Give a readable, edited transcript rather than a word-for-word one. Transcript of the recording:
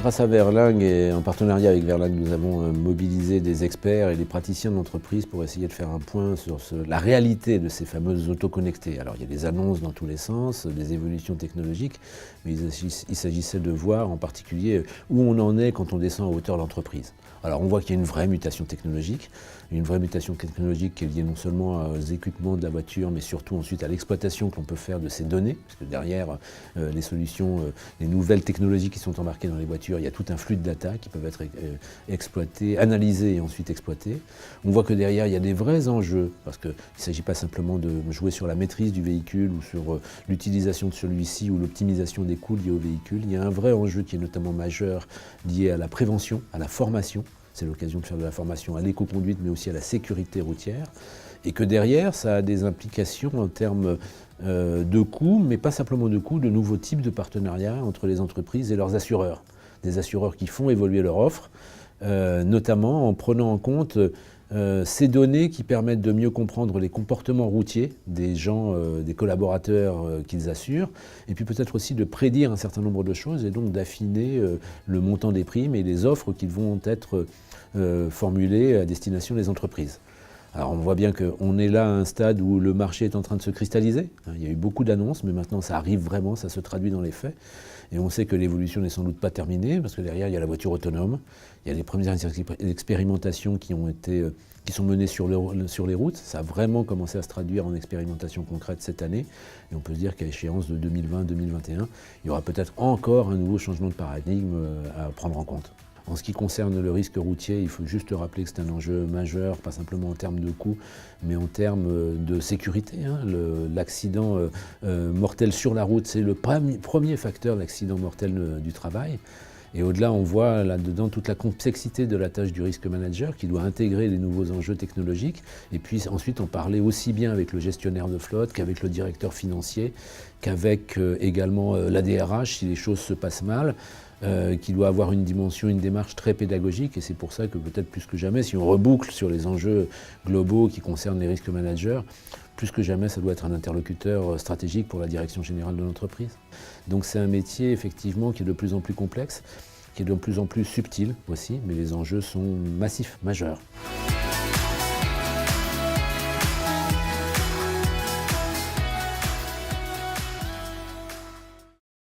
Grâce à Verlingue et en partenariat avec Verlingue, nous avons mobilisé des experts et des praticiens d'entreprise pour essayer de faire un point sur la réalité de ces fameuses autoconnectées. Alors il y a des annonces dans tous les sens, des évolutions technologiques, mais il s'agissait de voir en particulier où on en est quand on descend à hauteur de l'entreprise. Alors on voit qu'il y a une vraie mutation technologique qui est liée non seulement aux équipements de la voiture, mais surtout ensuite à l'exploitation que l'on peut faire de ces données, parce que derrière les solutions, les nouvelles technologies qui sont embarquées dans les voitures, il y a tout un flux de data qui peuvent être exploités, analysés et ensuite exploités. On voit que derrière il y a des vrais enjeux, parce qu'il ne s'agit pas simplement de jouer sur la maîtrise du véhicule ou sur l'utilisation de celui-ci ou l'optimisation des coûts liés au véhicule. Il y a un vrai enjeu qui est notamment majeur lié à la prévention, à la formation. C'est l'occasion de faire de la formation à l'éco-conduite, mais aussi à la sécurité routière. Et que derrière, ça a des implications en termes de coûts, mais pas simplement de coûts, de nouveaux types de partenariats entre les entreprises et leurs assureurs. Des assureurs qui font évoluer leur offre, notamment en prenant en compte ces données qui permettent de mieux comprendre les comportements routiers des gens, des collaborateurs qu'ils assurent, et puis peut-être aussi de prédire un certain nombre de choses et donc d'affiner le montant des primes et les offres qui vont être formulées à destination des entreprises. Alors on voit bien qu'on est là à un stade où le marché est en train de se cristalliser. Il y a eu beaucoup d'annonces, mais maintenant ça arrive vraiment, ça se traduit dans les faits. Et on sait que l'évolution n'est sans doute pas terminée, parce que derrière il y a la voiture autonome, il y a les premières expérimentations qui sont menées sur les routes. Ça a vraiment commencé à se traduire en expérimentation concrète cette année. Et on peut se dire qu'à échéance de 2020-2021, il y aura peut-être encore un nouveau changement de paradigme à prendre en compte. En ce qui concerne le risque routier, il faut juste rappeler que c'est un enjeu majeur, pas simplement en termes de coûts, mais en termes de sécurité. L'accident mortel sur la route, c'est le premier facteur d'accident mortel du travail. Et au-delà, on voit là-dedans toute la complexité de la tâche du risque manager qui doit intégrer les nouveaux enjeux technologiques et puis ensuite en parler aussi bien avec le gestionnaire de flotte qu'avec le directeur financier, qu'avec également la DRH si les choses se passent mal. Qui doit avoir une dimension, une démarche très pédagogique, et c'est pour ça que peut-être plus que jamais, si on reboucle sur les enjeux globaux qui concernent les risques managers, plus que jamais ça doit être un interlocuteur stratégique pour la direction générale de l'entreprise. Donc c'est un métier effectivement qui est de plus en plus complexe, qui est de plus en plus subtil aussi, mais les enjeux sont massifs, majeurs.